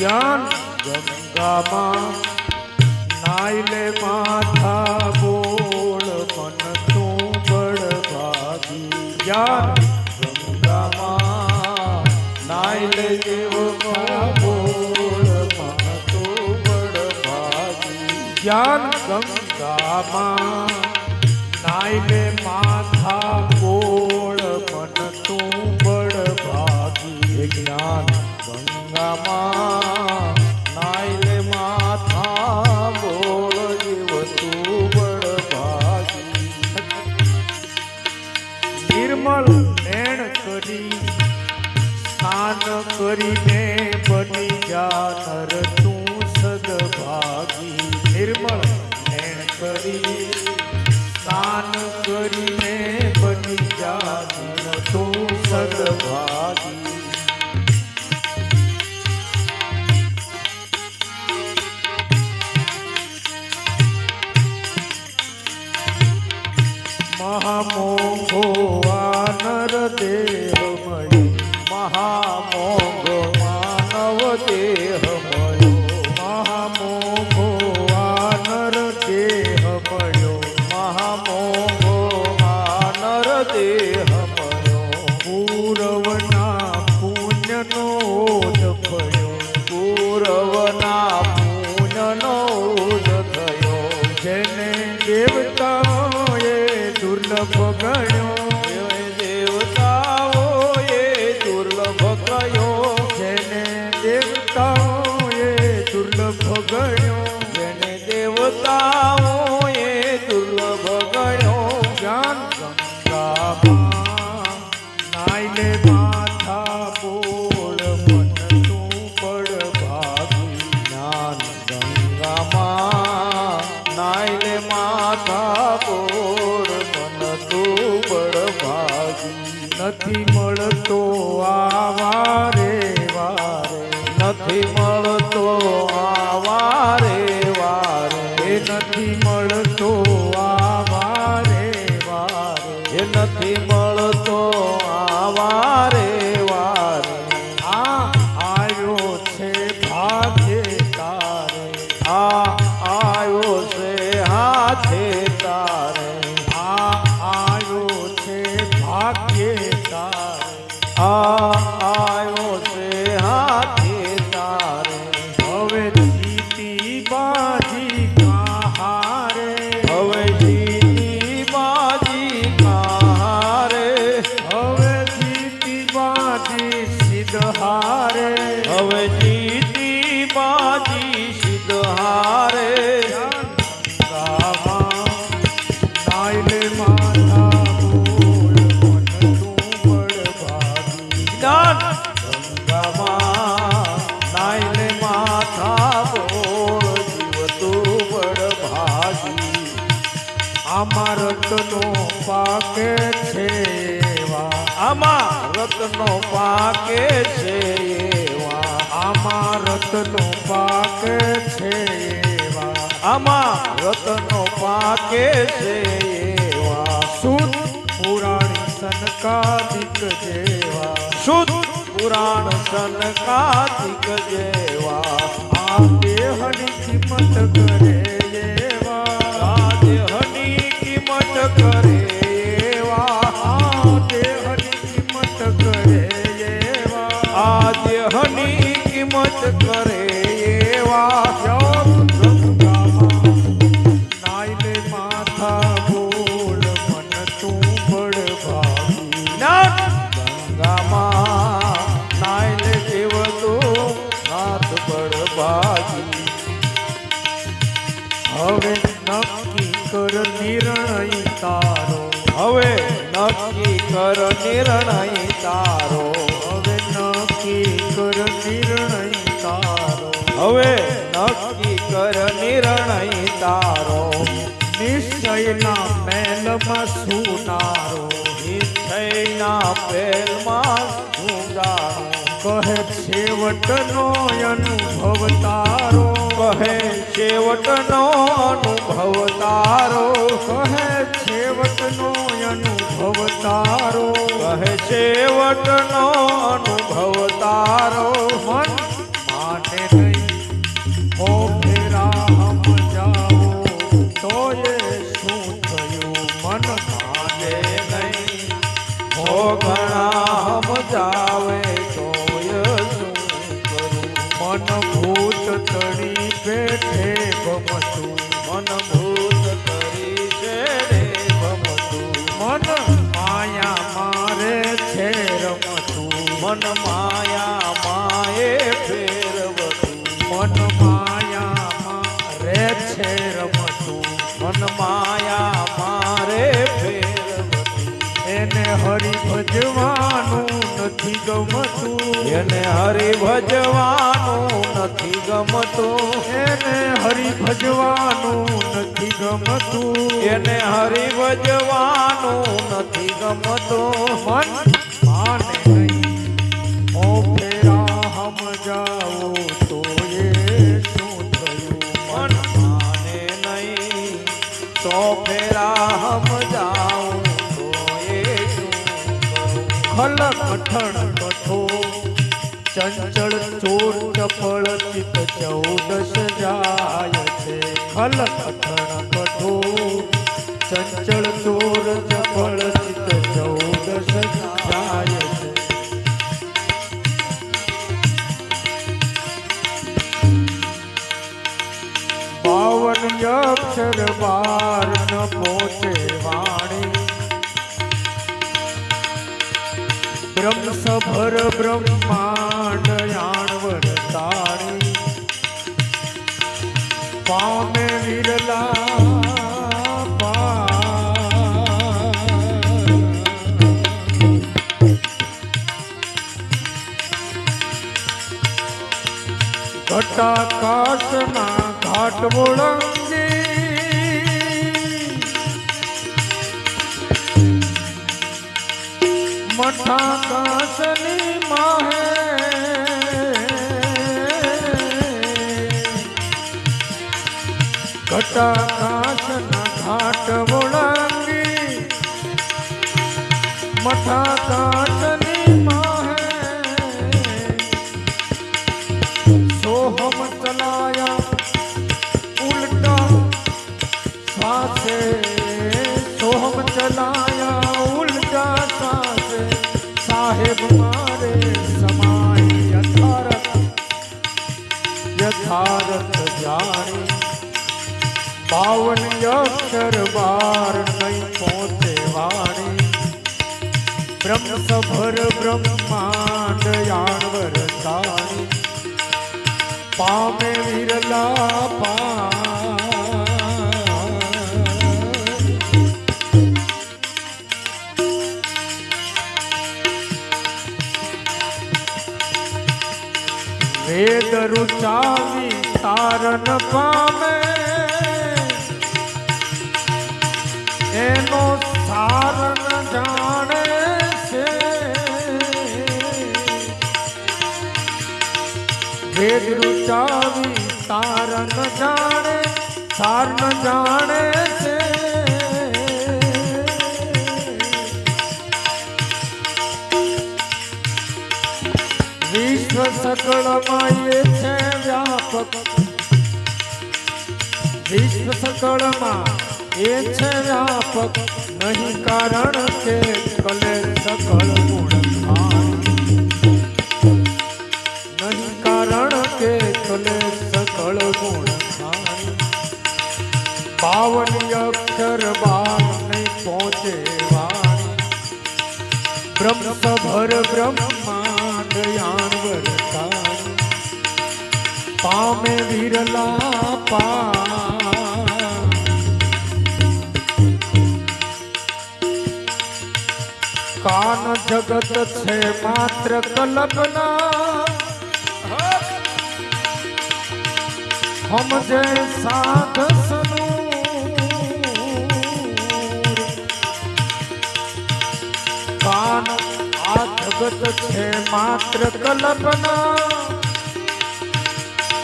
જ્ઞાન ગંગામાં નાઈલે માથા બોળ મન તું બળભાગી જ્ઞાન ગંગામાં નાઈલે દેવ બોળ મન તું બળભાગી જ્ઞાન ગંગામાં નાઈલે માથા બોળ મન તું બળભાગી જ્ઞાન ગંગામાં નાઈલે માથા બોળ જીવ તું બળભાગી નિર્મલ નેણ કરી સ્નાન કરીને બની જા નર તું સદભાગી નિર્મળ નેણ કરી સ્નાન કરીને બની જા નર તું સદભાગી મહામોઘો વાનર દેહમય મહામોઘો માનવ દેહમયો મહામોઘો વાનર દેહમયો મહામોઘો વાનર દેહમયો પૂરવના પુણ્યનો થયો પૂરવના પુણ્યનો થયો જેને દેવતાઓએ દુર્લભ ગણ્યો દેવતાઓએ દુર્લભ કયો જેને દેવતાઓએ દુર્લભ ગણ્યો જેને દેવતાઓએ દુર્લભ ગણ્યો જ્ઞાન ગંગામાં નાઈલે માથા બોળ મન તું બળભાગી જ્ઞાન ગંગામાં નાઈલે માથા બોળ નથી મળતો આવારે વારે નથી મળતો આવારે વારે એ નથી મળતો આવારે વારે એ નથી મળતો આવારે વારે આ આયો છે ભાગ્ય તારે આ આયો છે હાથે તારે આ આયો છે ભાગ્ય આયો છે હાથે તારે હવે જીતી બાજી કહારે હવે જીતી બાજી કહારે હવે જીતી બાજી સિદ્ધારે હવે જીતી બાજી સિદ્ધારે નાઈલે માથા ગંગામાં નાઈલે માથા બોળ જીવ તું બળભાગી આમાં રત્નો પાકે છે એવા આમાં રત્નો પાકે છે એવા આમાં રત્નો પાકે છે એવા આમાં રત્નો પાકે છે એવા શુદ્ધ પુરાણી સનકાદિક જેવા શુદ્ધ પુરાણ સનકાદિક જેવા આ દેહની કિંમત કરે એવા આ દેહની કિંમત કરે એવા આ દેહની કિંમત કરે એવા આ દેહની કિંમત કરે એવા નાઈલે માથા બોળ મન તું બળભાગી ગંગામાં નાઈલે દેવ તું નાથ બળભાગી હવે નક્કી કર નિર્ણય તારો હવે નક્કી કર નિર્ણય તારો હવે નક્કી કર નિર્ણય તારો હવે નક્કી કર નિર્ણય તારો નિશ્ચયના મહેલમાં સુનારો નિશ્ચયના મહેલમાં સુનારો કહે છેવટનો અનુભવ તારો કહે છેવટનો અનુભવ તારો કહે છેવટનો અનુભવ તારો કહે છેવટનો અનુભવ તારો મન માને શું થયું મન માને નહીં હો ઘણા સમજાવે તોય શું કરું મન ભૂત તળી બેઠે ભમતું મન ભૂત તળી બેઠે ભમતું મન માયા મારે છે રમતું મન માયા માએ ફેરવતું મન માયા મારે છે રમતું મન માયા મારે ફેરવતું એને હરિ ભજવાનું નથી ગમતું એને હરિ ભજવાનું નથી ગમતું એને હરિ ભજવાનું નથી ગમતું એને હરિ ભજવાનું નથી ગમતું મન માને નહીં ઓ ફેરા હમ જાઓ તો એ શું થયું મન માને નહીં તો ફેરા હમ જાઓ તો એ શું કરું ખલ કઠણ કઠો ચંચળ ચોર ચપળ ચિત 14 જાય છે ખલ કઠણ કઠો ચંચળ ચોર ચપળ ચિત 14 જાય છે બાવન અક્ષર બાર ન પહોંચે વાણી બ્રહ્મ સભર બ્રહ્માંડ યાણવર તાણી પામે વિરલા ઘટાકાશના ઘાટ બોળંગી મઠાકાશની માહે ઘટાકાશના ઘાટ બોળંગી મઠાકાશની માહે सोहम चलाया उल्टा सासे सोहम चलाया उल्टा सासे साहेब मारे समाई यथारथ जानी 52 अक्षर बार नहीं पहुँचे वाणी ब्रह्म सभर ब्रह्मांड याणवर ताणी पामे विरला पा વેદ રુચાવી તારન પામે એનો સારન જાણે છે વેદ રુચાવી તારન જાણે સારન જાણે છે વિશ્વ સકળમાં એ છે વ્યાપક વિશ્વ સકળમાં એ છે વ્યાપક નહીં કારણ કે કલે સકળ ગુણ નહીં કારણ કે કલે સકળ ગુણ 52 અક્ષર બાર નહીં પહોંચે વાણી બ્રહ્મ સભર બ્રહ્માંડ યાણવર તાણી પામે વિરલા કાન જગત છે માત્ર કલ્પના સમજે સાધ કાન આ જગત છે માત્ર કલ્પના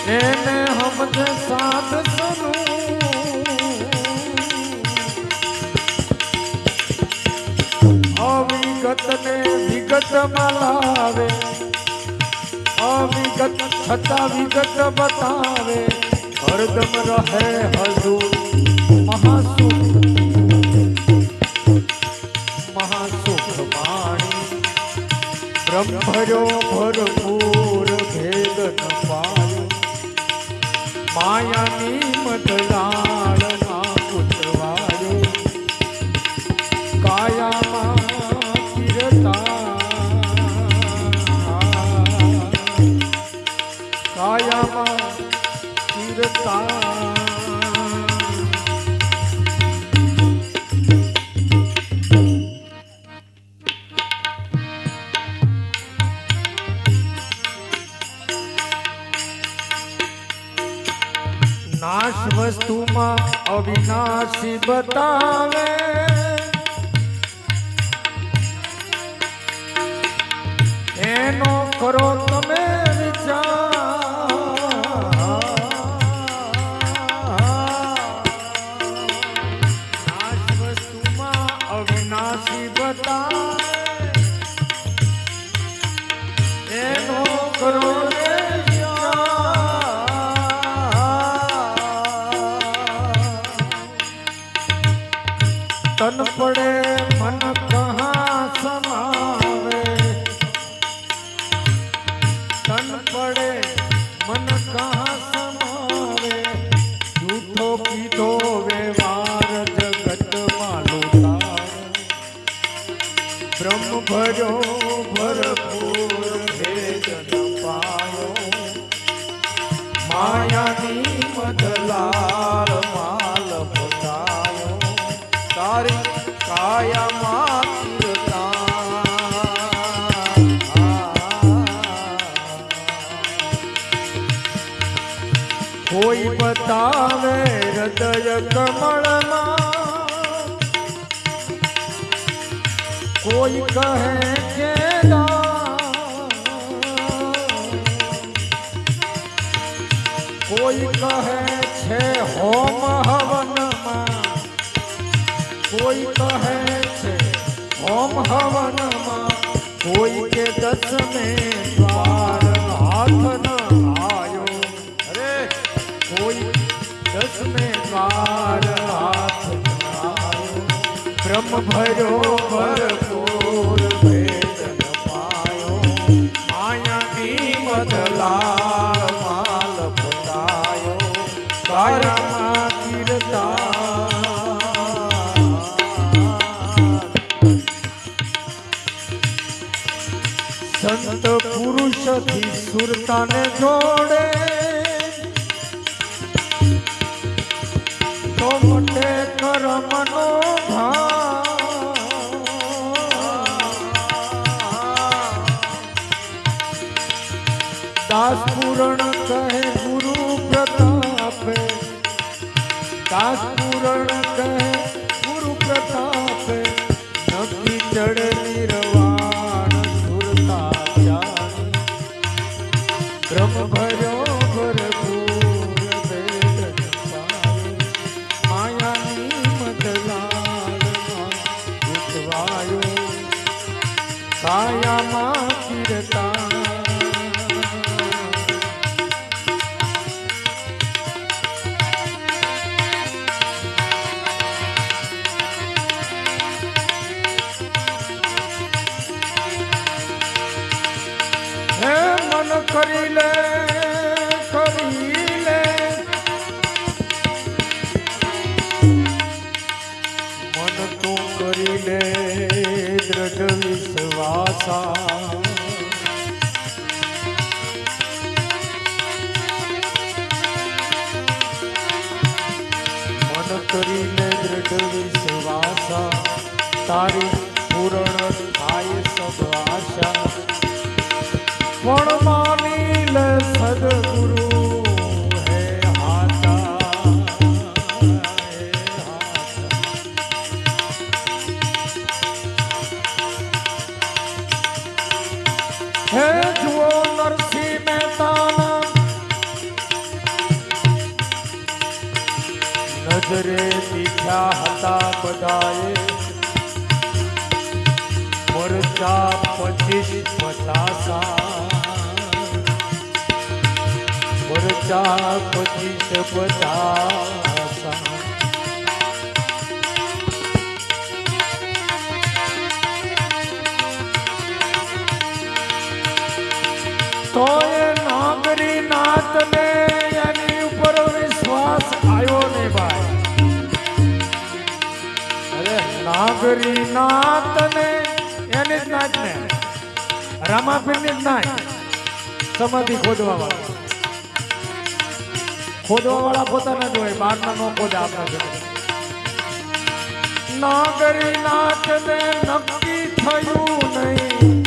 એને સમજે સાધ અવિગત ને વિગત માં લાવે અવિગત છતાં વિગત બતાવે हरदम रहे हजूर महासुख माणी ब्रह्मरो भरपूर भेद न पायो मायानी मदलाल ना उतवायो कायामा किरता કાયામાં ચિરતા નાશ વસ્તુમાં અવિનાશી બતાવે એનો કરો તમે तन पड़े मन कहाँ समावे तन पड़े मन कहाँ समावे झूठो कीधो व्यवहार जगत मालूता ब्रह्म भरो भरपूर भेद न पायो मायानी मदलाल माल बतायो तारी कायाમાં કોઈ બતાવે હૃદય કમળમાં કોઈ કહે કે કોઈ કહે છે હોમ હવનમાં કોઈ કહે છે હોમ હવનમાં કોઈ કે દસમે દ્વાર હાથ ન આયો અરે કોઈ દસમે દ્વાર હાથ ન આયો બ્રહ્મ ભર્યો ભરપૂર ભેદ ન પાયો માયાની મદલા માલ પતાયો કાયામાં કીર્તા સંત પુરુષથી સુરતાને જોડે તો મટે કર્મનો ભાવ દાસ પૂરણ કહે ગુરુ પ્રતાપે દાસ પૂરણ કહે ગુરુ પ્રતાપે નક્કી ચડે નિર્વાણ બ્રહ્મ ભર્યો ભરપૂર વેદ માયાની મદલાલમાં ઉઠવાયો કાયામાં કીર્તા કરી લે મન તો કરી લે દ્રઢ વિશ્વાસા મન કરી લે દ્રઢ વિશ્વાસા તારી પૂરણ થાય સબ આશા પણ માની લે સદગુરુ હે હાથા હે જુઓ નરસિંહ મહેતાના નજરે દીઠા હતા બધાએ મરચા 25-50 વર્ષ ખર્ચા 25-50 તો એ નાગરી નાથ ને એની ઉપર વિશ્વાસ આવ્યો ને ભાઈ. અરે નાગરી નાથ ને એની જ નાથ ને રામાપીર ની જ નાથ સમાધિ ખોદવા વાળા પોતાના જ હોય, બહારના નો ખોદે આપણા. નાગરી નાથ ને નક્કી થયું નહીં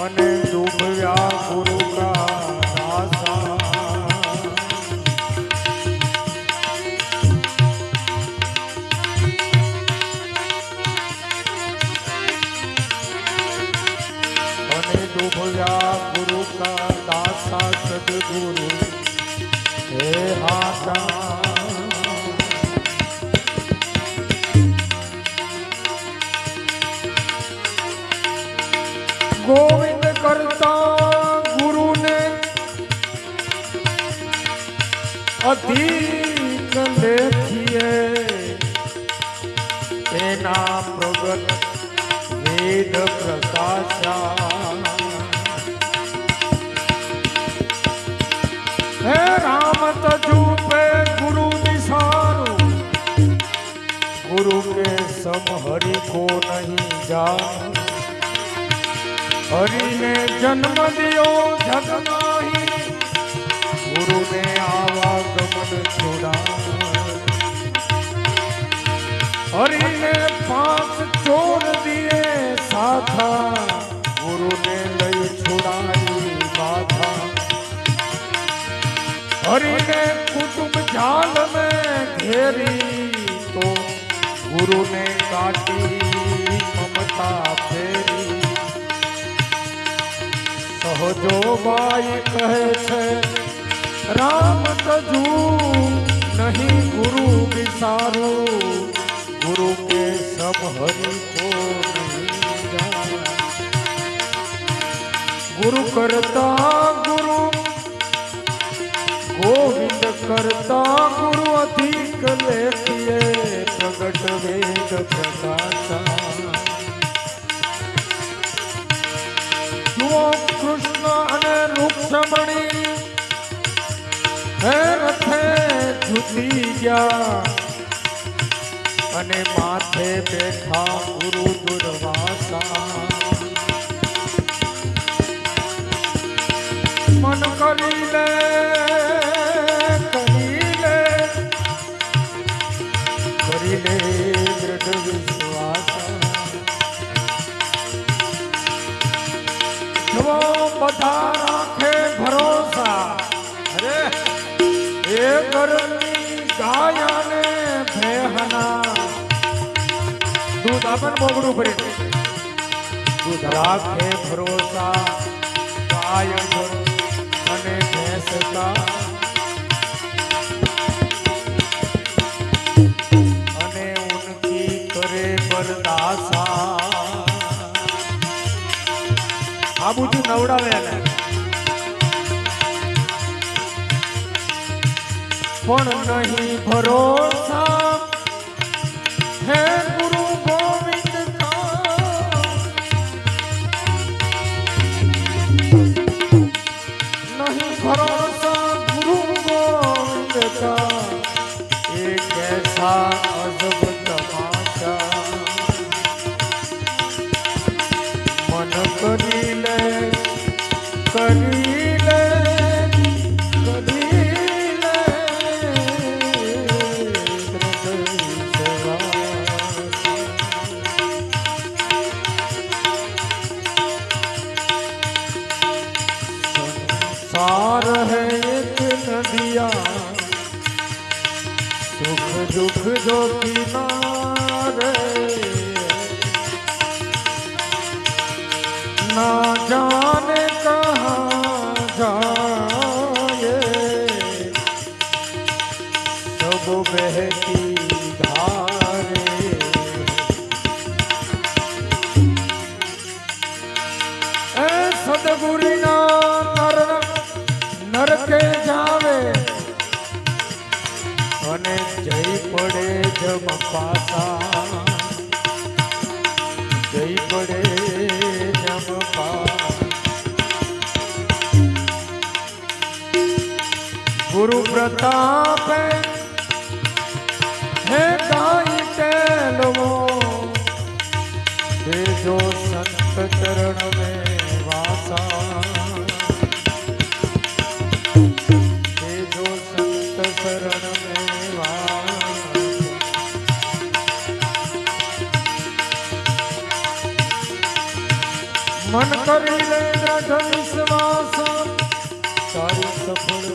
અને ડૂબ્યા ગુરુ કા દાસા. અને ડૂબ્યા ગુરુ કા દાસા સદગુરુ હે હાથા. ગોવિંદ કરતા ગુરુને અધિક લેખીએ એના પ્રગટ વેદ પ્રકાશા. હે રામ તજુ पे गुरु दिशारू गुरु के सम हरि को नहीं जान. हरि ने जन्म दियो जग माही गुरु ने आवागमन छोड़ा. हरि ने 5 चोर दिए साथा गुरु ने लई छुड़ाई बाधा. हरि ने कुटुंब जाल में घेरी तो गुरु ने काटी ममता फेरी. સહજો બાઈ કહે છે રામ તજુ નહીં ગુરુ વિસારું ગુરુ કે સબ હરિ કો નહીં જાન. ગુરુ કરતા ગુરુ ગોવિંદ કરતા ગુરુ અધિક લેખીએ પ્રગટ વેદ પ્રકાશા. કૃષ્ણ અને રૂક્ષમણી હે રથે જુટી ગયા અને માથે બેઠા ગુરુ દુર્વાસા. મન કરી લે દૃઢ વિશ્વાસા. બધા રાખે ભરોસા. અરે એ ઘરની ગાયાને ભેહના દૂધ આપે મોગડું ભરી દૂધ રાખે ભરોસા ગાય અને ભેંસ કા. અને ઉનકી કરે બરદાસા. આ બધું નવડાવે એને પણ નહીં ભરોસા હે ગુરુ ગોવિંદ કા. નહીં ભરોસા ગુરુ ગોવિંદ કા. એક એસા અજબ તમાશા. મન કરી લે કરી લે કરી લે પાસા જઈ પડે જમપા ગુરુ પ્રતાપ હે ગાઈ ટેલવો દેજો સંત ચરણ में वासा देजो संत शरण में वासा मन કરી લે દ્રઢ વિશ્વાસ તારી સફળ